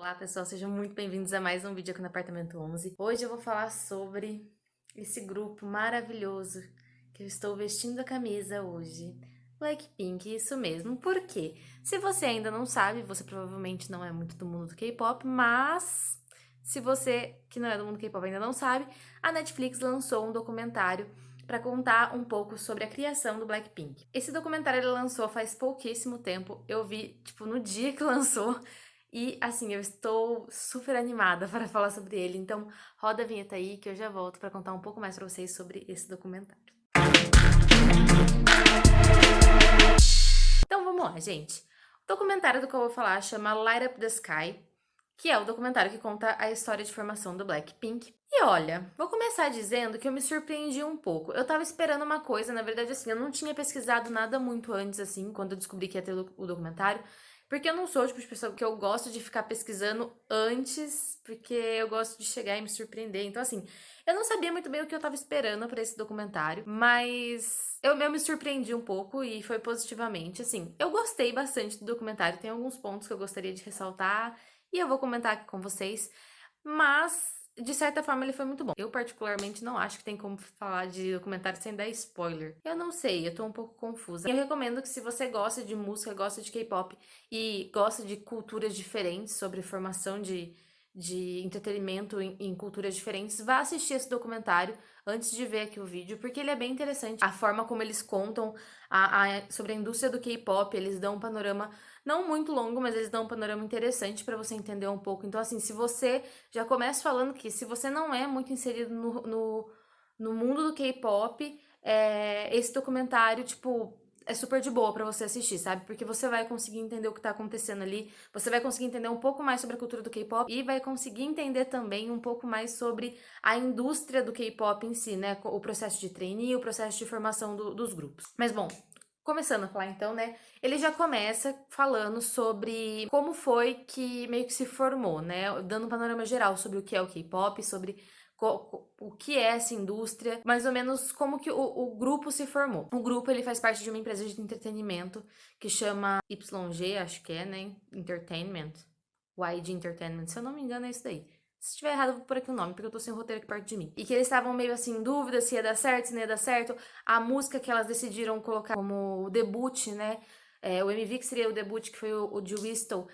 Olá pessoal, sejam muito bem-vindos a mais um vídeo aqui no Apartamento 11. Hoje eu vou falar sobre esse grupo maravilhoso que eu estou vestindo a camisa hoje. Blackpink, isso mesmo. Por quê? Se você ainda não sabe, você provavelmente não é muito do mundo do K-pop, mas se você que não é do mundo do K-pop ainda não sabe, a Netflix lançou um documentário para contar um pouco sobre a criação do Blackpink. Esse documentário ele lançou faz pouquíssimo tempo, eu vi, tipo, no dia que lançou, e assim, eu estou super animada para falar sobre ele, então roda a vinheta aí que eu já volto para contar um pouco mais para vocês sobre esse documentário. Então vamos lá, gente. O documentário do qual eu vou falar chama Light Up the Sky, que é o documentário que conta a história de formação do Blackpink. E olha, vou começar dizendo que eu me surpreendi um pouco. Eu tava esperando uma coisa, na verdade, assim, eu não tinha pesquisado nada muito antes, assim, quando eu descobri que ia ter o documentário, porque eu não sou o tipo de pessoa que eu gosto de ficar pesquisando antes, porque eu gosto de chegar e me surpreender. Então, assim, eu não sabia muito bem o que eu tava esperando pra esse documentário, mas eu me surpreendi um pouco e foi positivamente. Assim, eu gostei bastante do documentário, tem alguns pontos que eu gostaria de ressaltar e eu vou comentar aqui com vocês, mas de certa forma ele foi muito bom. Eu particularmente não acho que tem como falar de documentário sem dar spoiler. Eu não sei, eu tô um pouco confusa. Eu recomendo que se você gosta de música, gosta de K-pop e gosta de culturas diferentes, sobre formação de entretenimento em culturas diferentes, vá assistir esse documentário antes de ver aqui o vídeo, porque ele é bem interessante. A forma como eles contam sobre a indústria do K-pop, eles dão um panorama não muito longo, mas eles dão um panorama interessante pra você entender um pouco. Então, assim, se você já começa falando que se você não é muito inserido no mundo do K-pop, esse documentário, tipo, é super de boa pra você assistir, sabe? Porque você vai conseguir entender o que tá acontecendo ali, você vai conseguir entender um pouco mais sobre a cultura do K-pop e vai conseguir entender também um pouco mais sobre a indústria do K-pop em si, né? O processo de trainee, o processo de formação dos grupos. Mas bom, começando a falar então, né? Ele já começa falando sobre como foi que meio que se formou, né? Dando um panorama geral sobre o que é o K-pop, sobre o que é essa indústria, mais ou menos como que o grupo se formou. O grupo ele faz parte de uma empresa de entretenimento que chama YG, acho que é, né? Entertainment. YG Entertainment, se eu não me engano é isso daí. Se estiver errado, eu vou pôr aqui o nome, porque eu tô sem o roteiro aqui perto de mim. E que eles estavam meio assim em dúvida se ia dar certo, se não ia dar certo. A música que elas decidiram colocar como o debut, né? O MV que seria o debut, que foi o de Whistle.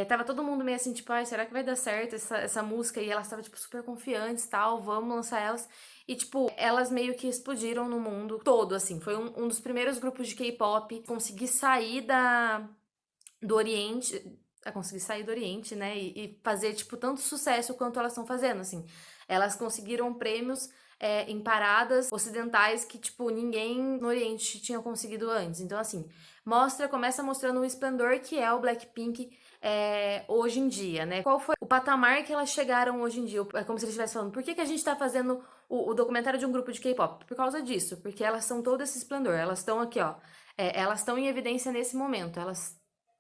Tava todo mundo meio assim, tipo, ai, será que vai dar certo essa música? E elas estavam, tipo, super confiantes e tal, vamos lançar elas. E, tipo, elas meio que explodiram no mundo todo, assim. Foi um dos primeiros grupos de K-pop conseguir sair do Oriente, a conseguir sair do Oriente, né? E fazer, tipo, tanto sucesso quanto elas estão fazendo, assim. Elas conseguiram prêmios em paradas ocidentais que, tipo, ninguém no Oriente tinha conseguido antes. Então, assim, começa mostrando o esplendor que é o Blackpink hoje em dia, né? Qual foi o patamar que elas chegaram hoje em dia? É como se eles estivessem falando, por que a gente tá fazendo o documentário de um grupo de K-pop? Por causa disso, porque elas são todo esse esplendor. Elas estão aqui, ó. Elas estão em evidência nesse momento. Elas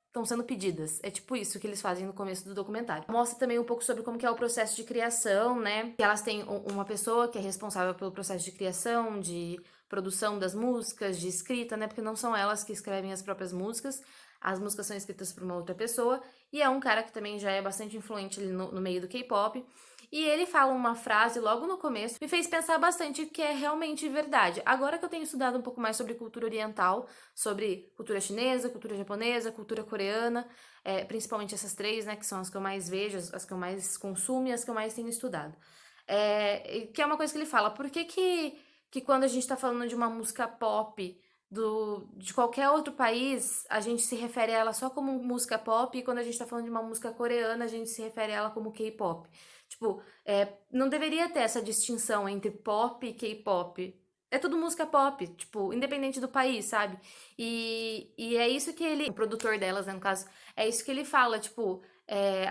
estão sendo pedidas. É tipo isso que eles fazem no começo do documentário. Mostra também um pouco sobre como que é o processo de criação, né? Que elas têm uma pessoa que é responsável pelo processo de criação, de produção das músicas, de escrita, né? Porque não são elas que escrevem as próprias músicas. As músicas são escritas por uma outra pessoa. E é um cara que também já é bastante influente ali no meio do K-pop. E ele fala uma frase logo no começo, me fez pensar bastante que é realmente verdade. Agora que eu tenho estudado um pouco mais sobre cultura oriental, sobre cultura chinesa, cultura japonesa, cultura coreana, principalmente essas três, né, que são as que eu mais vejo, as que eu mais consumo e as que eu mais tenho estudado. Que é uma coisa que ele fala, por que quando a gente tá falando de uma música pop de qualquer outro país, a gente se refere a ela só como música pop, e quando a gente tá falando de uma música coreana, a gente se refere a ela como K-pop. Tipo, não deveria ter essa distinção entre pop e K-pop. É tudo música pop, tipo, independente do país, sabe? E é isso que ele, o produtor delas, né, no caso, é isso que ele fala, tipo,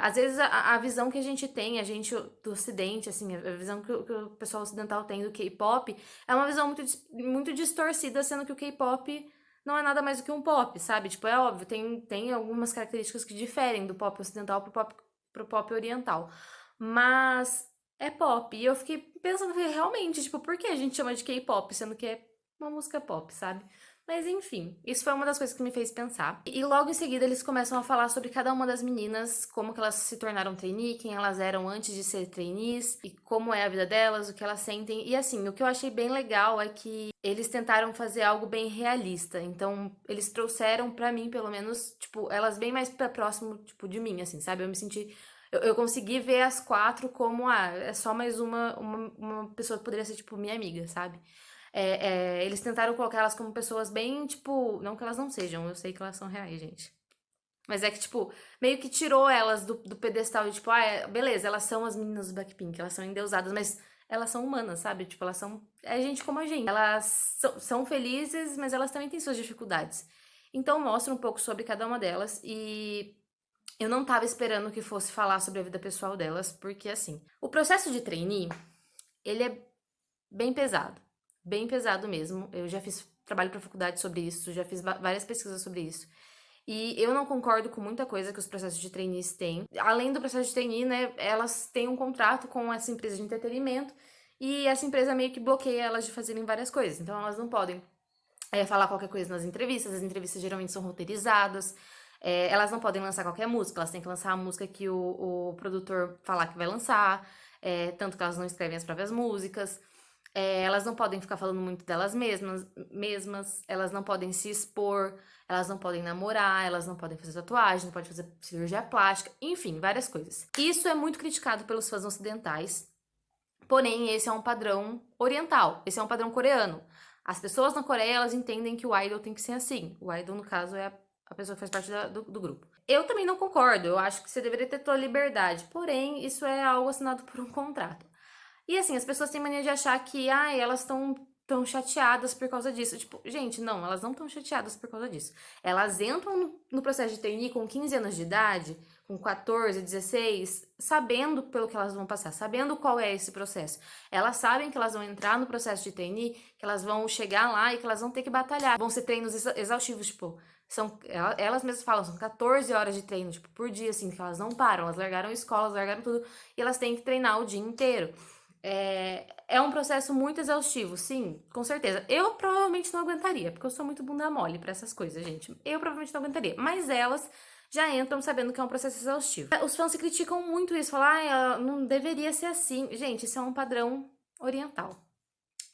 às vezes a visão que a gente tem, a gente do ocidente, assim, a visão que o pessoal ocidental tem do K-pop, é uma visão muito distorcida, sendo que o K-pop não é nada mais do que um pop, sabe? Tipo, é óbvio, tem algumas características que diferem do pop ocidental pro pop oriental. Mas é pop. E eu fiquei pensando que realmente, tipo, por que a gente chama de K-pop, sendo que é uma música pop, sabe? Mas enfim, isso foi uma das coisas que me fez pensar. E logo em seguida eles começam a falar sobre cada uma das meninas, como que elas se tornaram trainee, quem elas eram antes de ser trainees, e como é a vida delas, o que elas sentem. E assim, o que eu achei bem legal é que eles tentaram fazer algo bem realista. Então, eles trouxeram pra mim, pelo menos, tipo, elas bem mais pra próximo, tipo, de mim, assim, sabe? Eu me senti. Eu consegui ver as quatro como, é só mais uma pessoa que poderia ser, tipo, minha amiga, sabe? Eles tentaram colocar elas como pessoas bem, tipo. Não que elas não sejam, eu sei que elas são reais, gente. Mas é que, tipo, meio que tirou elas do pedestal de, tipo, beleza, elas são as meninas do Blackpink, elas são endeusadas, mas elas são humanas, sabe? Tipo, elas são. É gente como a gente. Elas são felizes, mas elas também têm suas dificuldades. Então, mostra um pouco sobre cada uma delas e. Eu não tava esperando que fosse falar sobre a vida pessoal delas, porque assim, o processo de trainee, ele é bem pesado mesmo. Eu já fiz trabalho para faculdade sobre isso, já fiz várias pesquisas sobre isso. E eu não concordo com muita coisa que os processos de trainees têm. Além do processo de trainee, né, elas têm um contrato com essa empresa de entretenimento e essa empresa meio que bloqueia elas de fazerem várias coisas. Então elas não podem falar qualquer coisa nas entrevistas, as entrevistas geralmente são roteirizadas, elas não podem lançar qualquer música, elas têm que lançar a música que o produtor falar que vai lançar, tanto que elas não escrevem as próprias músicas. Elas não podem ficar falando muito delas mesmas, elas não podem se expor, elas não podem namorar, elas não podem fazer tatuagem, não podem fazer cirurgia plástica, enfim, várias coisas. Isso é muito criticado pelos fãs ocidentais, porém esse é um padrão oriental, esse é um padrão coreano. As pessoas na Coreia, elas entendem que o idol tem que ser assim. O idol, no caso, é a pessoa que faz parte do grupo. Eu também não concordo, eu acho que você deveria ter tua liberdade, porém, isso é algo assinado por um contrato. E assim, as pessoas têm mania de achar que, elas estão tão chateadas por causa disso. Tipo, gente, não, elas não estão chateadas por causa disso. Elas entram no processo de trainee com 15 anos de idade, com 14, 16, sabendo pelo que elas vão passar, sabendo qual é esse processo. Elas sabem que elas vão entrar no processo de trainee, que elas vão chegar lá e que elas vão ter que batalhar. Vão ser treinos exaustivos, tipo, elas mesmas falam, são 14 horas de treino, tipo, por dia, assim, que elas não param. Elas largaram escolas, largaram tudo, e elas têm que treinar o dia inteiro. É um processo muito exaustivo, sim, com certeza. Eu provavelmente não aguentaria, porque eu sou muito bunda mole pra essas coisas, gente. Eu provavelmente não aguentaria. Mas elas já entram sabendo que é um processo exaustivo. Os fãs se criticam muito isso, falam, não deveria ser assim. Gente, isso é um padrão oriental.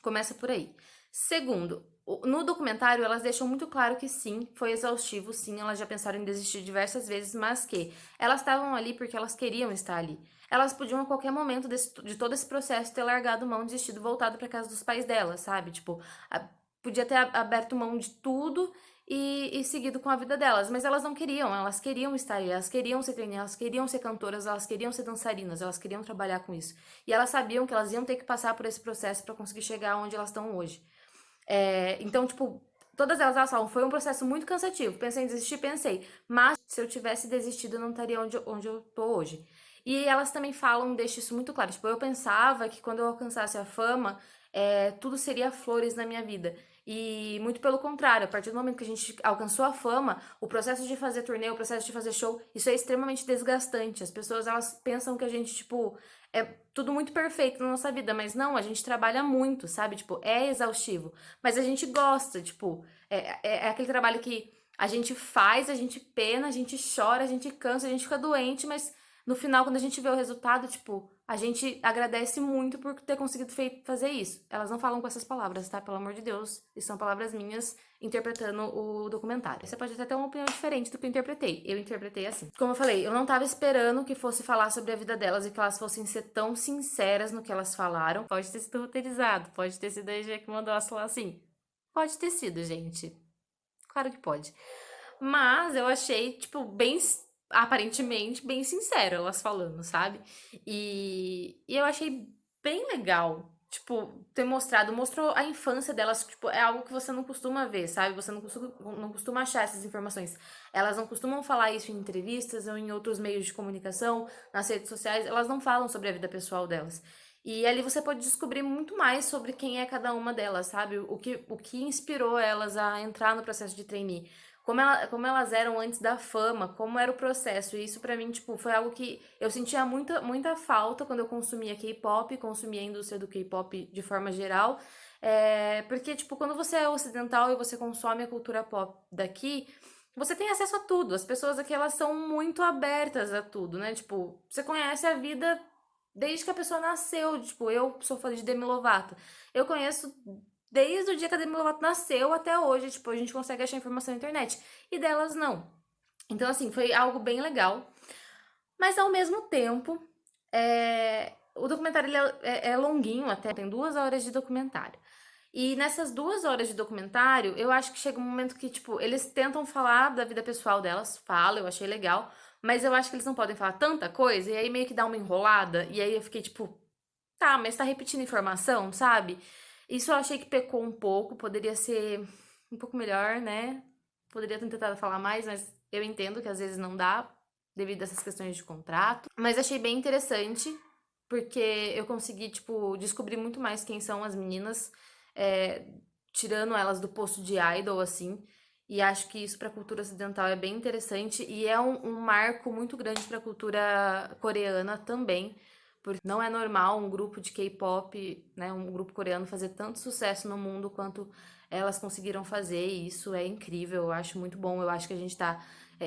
Começa por aí. Segundo, no documentário elas deixam muito claro que sim, foi exaustivo, sim, elas já pensaram em desistir diversas vezes, mas que elas estavam ali porque elas queriam estar ali. Elas podiam a qualquer momento de todo esse processo ter largado mão, desistido, voltado para casa dos pais delas, sabe? Tipo, podia ter aberto mão de tudo e seguido com a vida delas, mas elas queriam estar ali, elas queriam ser treinar, elas queriam ser cantoras, elas queriam ser dançarinas, elas queriam trabalhar com isso. E elas sabiam que elas iam ter que passar por esse processo para conseguir chegar onde elas estão hoje. Então, tipo, todas elas falam, foi um processo muito cansativo. Pensei em desistir, pensei. Mas se eu tivesse desistido, eu não estaria onde eu tô hoje. E elas também falam, deixam isso muito claro. Tipo, eu pensava que quando eu alcançasse a fama, tudo seria flores na minha vida. E muito pelo contrário, a partir do momento que a gente alcançou a fama, o processo de fazer turnê, o processo de fazer show, isso é extremamente desgastante. As pessoas, elas pensam que a gente, tipo, é tudo muito perfeito na nossa vida, mas não, a gente trabalha muito, sabe? Tipo, é exaustivo. Mas a gente gosta, tipo, é aquele trabalho que a gente faz, a gente pena, a gente chora, a gente cansa, a gente fica doente, mas no final, quando a gente vê o resultado, tipo, a gente agradece muito por ter conseguido fazer isso. Elas não falam com essas palavras, tá? Pelo amor de Deus. E são palavras minhas interpretando o documentário. Você pode até ter uma opinião diferente do que eu interpretei. Eu interpretei assim. Como eu falei, eu não tava esperando que fosse falar sobre a vida delas e que elas fossem ser tão sinceras no que elas falaram. Pode ter sido roteirizado, pode ter sido a EG que mandou elas falar assim. Pode ter sido, gente. Claro que pode. Mas eu achei, tipo, bem aparentemente bem sincero elas falando, sabe? E eu achei bem legal, tipo, ter mostrou a infância delas, tipo, é algo que você não costuma ver, sabe? Você não costuma achar essas informações. Elas não costumam falar isso em entrevistas ou em outros meios de comunicação, nas redes sociais, elas não falam sobre a vida pessoal delas. E ali você pode descobrir muito mais sobre quem é cada uma delas, sabe? O que inspirou elas a entrar no processo de trainee. Como elas eram antes da fama, como era o processo. E isso pra mim, tipo, foi algo que eu sentia muita falta quando eu consumia K-pop, consumia a indústria do K-pop de forma geral. Porque, tipo, quando você é ocidental e você consome a cultura pop daqui, você tem acesso a tudo. As pessoas aqui, elas são muito abertas a tudo, né? Tipo, você conhece a vida desde que a pessoa nasceu. Tipo, eu sou fã de Demi Lovato. Eu conheço desde o dia que a Demi Lovato nasceu até hoje. Tipo, a gente consegue achar informação na internet. E delas, não. Então, assim, foi algo bem legal. Mas, ao mesmo tempo, o documentário ele é longuinho até. Tem 2 horas de documentário. E nessas 2 horas de documentário, eu acho que chega um momento que, tipo, eles tentam falar da vida pessoal delas, falam, eu achei legal, mas eu acho que eles não podem falar tanta coisa, e aí meio que dá uma enrolada, e aí eu fiquei tipo, tá, mas tá repetindo informação, sabe? Isso eu achei que pecou um pouco, poderia ser um pouco melhor, né? Poderia ter tentado falar mais, mas eu entendo que às vezes não dá, devido a essas questões de contrato. Mas achei bem interessante, porque eu consegui, tipo, descobrir muito mais quem são as meninas, é, tirando elas do posto de idol, assim. E acho que isso pra cultura ocidental é bem interessante e é um marco muito grande pra cultura coreana também. Porque não é normal um grupo de K-pop, né, um grupo coreano fazer tanto sucesso no mundo quanto elas conseguiram fazer, e isso é incrível, eu acho muito bom, eu acho que a gente tá...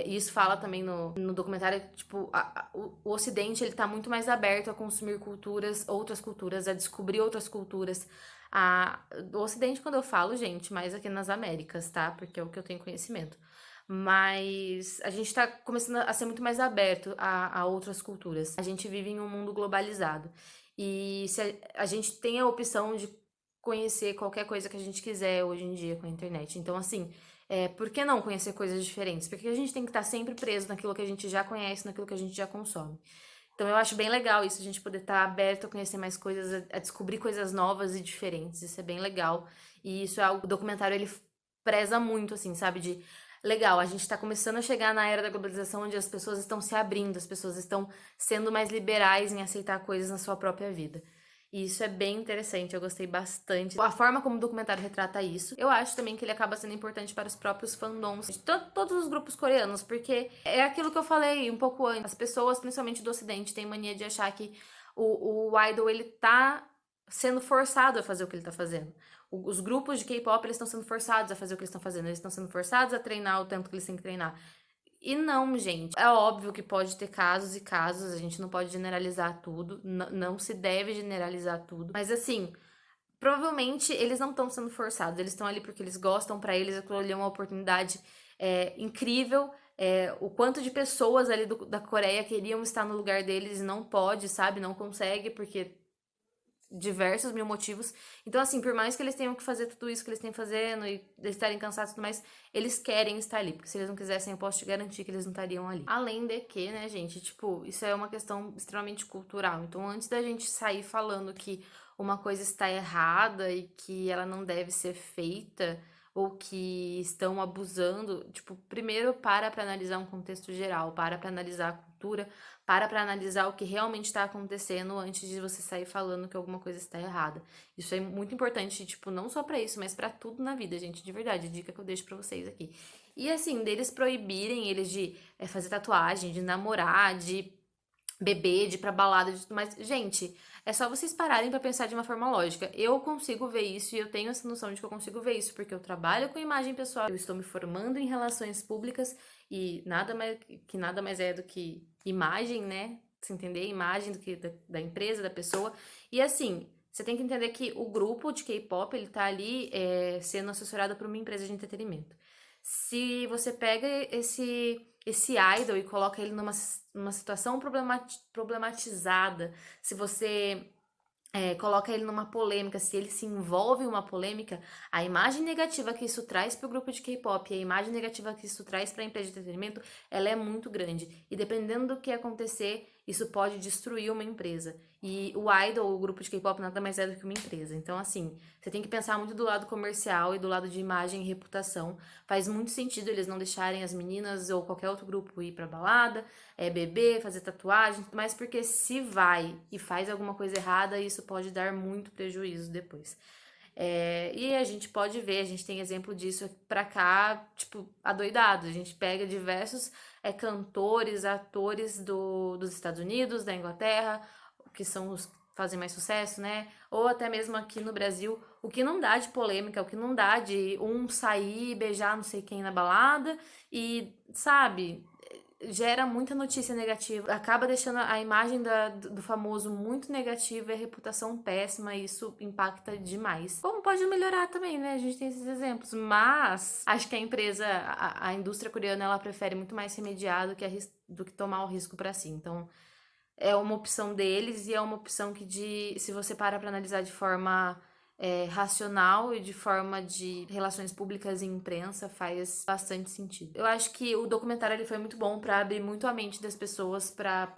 isso fala também no documentário, tipo, o Ocidente, ele tá muito mais aberto a consumir culturas, outras culturas, a descobrir outras culturas. Do Ocidente, quando eu falo, gente, mais aqui nas Américas, tá? Porque é o que eu tenho conhecimento. Mas a gente tá começando a ser muito mais aberto a outras culturas. A gente vive em um mundo globalizado. E se a gente tem a opção de conhecer qualquer coisa que a gente quiser hoje em dia com a internet. Então, assim, por que não conhecer coisas diferentes? Porque a gente tem que estar sempre preso naquilo que a gente já conhece, naquilo que a gente já consome. Então, eu acho bem legal isso, a gente poder estar aberto a conhecer mais coisas, a descobrir coisas novas e diferentes. Isso é bem legal. E isso é algo, o documentário, ele preza muito, assim, sabe? De legal, a gente tá começando a chegar na era da globalização onde as pessoas estão se abrindo, as pessoas estão sendo mais liberais em aceitar coisas na sua própria vida. E isso é bem interessante, eu gostei bastante. A forma como o documentário retrata isso. Eu acho também que ele acaba sendo importante para os próprios fandoms de todos os grupos coreanos, porque é aquilo que eu falei um pouco antes. As pessoas, principalmente do Ocidente, têm mania de achar que o idol, ele tá sendo forçado a fazer o que ele tá fazendo. Os grupos de K-pop, eles estão sendo forçados a fazer o que eles estão fazendo. Eles estão sendo forçados a treinar o tanto que eles têm que treinar. E não, gente. É óbvio que pode ter casos e casos, a gente não pode generalizar tudo, não se deve generalizar tudo. Mas assim, provavelmente eles não estão sendo forçados, eles estão ali porque eles gostam, pra eles aquilo ali é uma oportunidade incrível. O quanto de pessoas ali da Coreia queriam estar no lugar deles e não pode, sabe? Não consegue, porque diversos mil motivos. Então, assim, por mais que eles tenham que fazer tudo isso que eles têm fazendo e eles estarem cansados e tudo mais, eles querem estar ali. Porque se eles não quisessem, eu posso te garantir que eles não estariam ali. Além de que, né, gente, tipo, isso é uma questão extremamente cultural. Então, antes da gente sair falando que uma coisa está errada e que ela não deve ser feita, ou que estão abusando, tipo, primeiro para analisar um contexto geral, para analisar a cultura, para analisar o que realmente está acontecendo antes de você sair falando que alguma coisa está errada. Isso é muito importante, tipo, não só para isso, mas para tudo na vida, gente, de verdade, dica que eu deixo para vocês aqui. E assim, deles proibirem eles de fazer tatuagem, de namorar, de beber, de ir pra balada, de tudo mais. Gente, é só vocês pararem pra pensar de uma forma lógica. Eu consigo ver isso e eu tenho essa noção de que eu consigo ver isso porque eu trabalho com imagem pessoal, eu estou me formando em relações públicas e nada mais é do que imagem, né? Você entender? Imagem do que da empresa, da pessoa. E assim, você tem que entender que o grupo de K-pop, ele tá ali sendo assessorado por uma empresa de entretenimento. Se você pega esse idol e coloca ele numa situação problematizada, se você coloca ele numa polêmica, se ele se envolve em uma polêmica, a imagem negativa que isso traz para o grupo de K-pop e a imagem negativa que isso traz para a empresa de entretenimento, ela é muito grande. E dependendo do que acontecer, isso pode destruir uma empresa. E o idol, o grupo de K-pop, nada mais é do que uma empresa. Então, assim, você tem que pensar muito do lado comercial e do lado de imagem e reputação. Faz muito sentido eles não deixarem as meninas ou qualquer outro grupo ir pra balada, beber, fazer tatuagem, tudo mais, porque se vai e faz alguma coisa errada, isso pode dar muito prejuízo depois. E a gente pode ver, a gente tem exemplo disso pra cá, tipo, adoidado. A gente pega diversos cantores, atores dos Estados Unidos, da Inglaterra, que são os que fazem mais sucesso, né? Ou até mesmo aqui no Brasil, O que não dá de polêmica, o que não dá de um sair e beijar não sei quem na balada e, sabe, gera muita notícia negativa, acaba deixando a imagem do famoso muito negativa e a reputação péssima, e isso impacta demais. Como pode melhorar também, né? A gente tem esses exemplos, mas acho que a empresa, a indústria coreana, ela prefere muito mais remediar do que tomar o risco pra si. Então, é uma opção deles e é uma opção que, se você para pra analisar de forma racional e de forma de relações públicas e imprensa, faz bastante sentido. Eu acho que o documentário ele foi muito bom pra abrir muito a mente das pessoas pra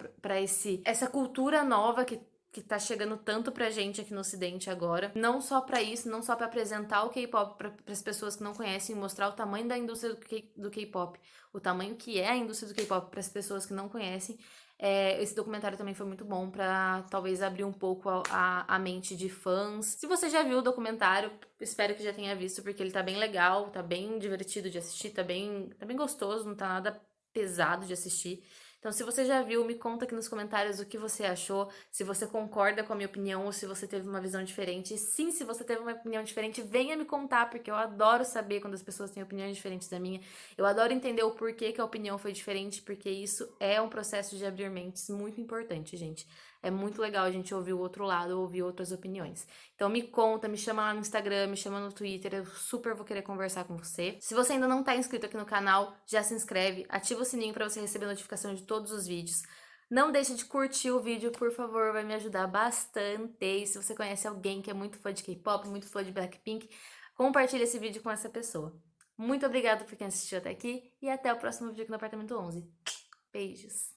essa cultura nova que tá chegando tanto pra gente aqui no Ocidente agora. Não só pra isso, não só pra apresentar o K-pop para as pessoas que não conhecem, mostrar o tamanho da indústria do K-pop, o tamanho que é a indústria do K-pop para as pessoas que não conhecem. Esse documentário também foi muito bom pra talvez abrir um pouco a mente de fãs. Se você já viu o documentário, espero que já tenha visto, porque ele tá bem legal, tá bem divertido de assistir, tá bem gostoso, não tá nada pesado de assistir. Então, se você já viu, me conta aqui nos comentários o que você achou, se você concorda com a minha opinião ou se você teve uma visão diferente. E sim, se você teve uma opinião diferente, venha me contar, porque eu adoro saber quando as pessoas têm opiniões diferentes da minha. Eu adoro entender o porquê que a opinião foi diferente, porque isso é um processo de abrir mentes muito importante, gente. É muito legal a gente ouvir o outro lado, ouvir outras opiniões. Então me conta, me chama lá no Instagram, me chama no Twitter, eu super vou querer conversar com você. Se você ainda não tá inscrito aqui no canal, já se inscreve, ativa o sininho para você receber notificação de todos os vídeos. Não deixe de curtir o vídeo, por favor, vai me ajudar bastante. E se você conhece alguém que é muito fã de K-pop, muito fã de Blackpink, compartilhe esse vídeo com essa pessoa. Muito obrigada por quem assistiu até aqui e até o próximo vídeo aqui no Apartamento 11. Beijos!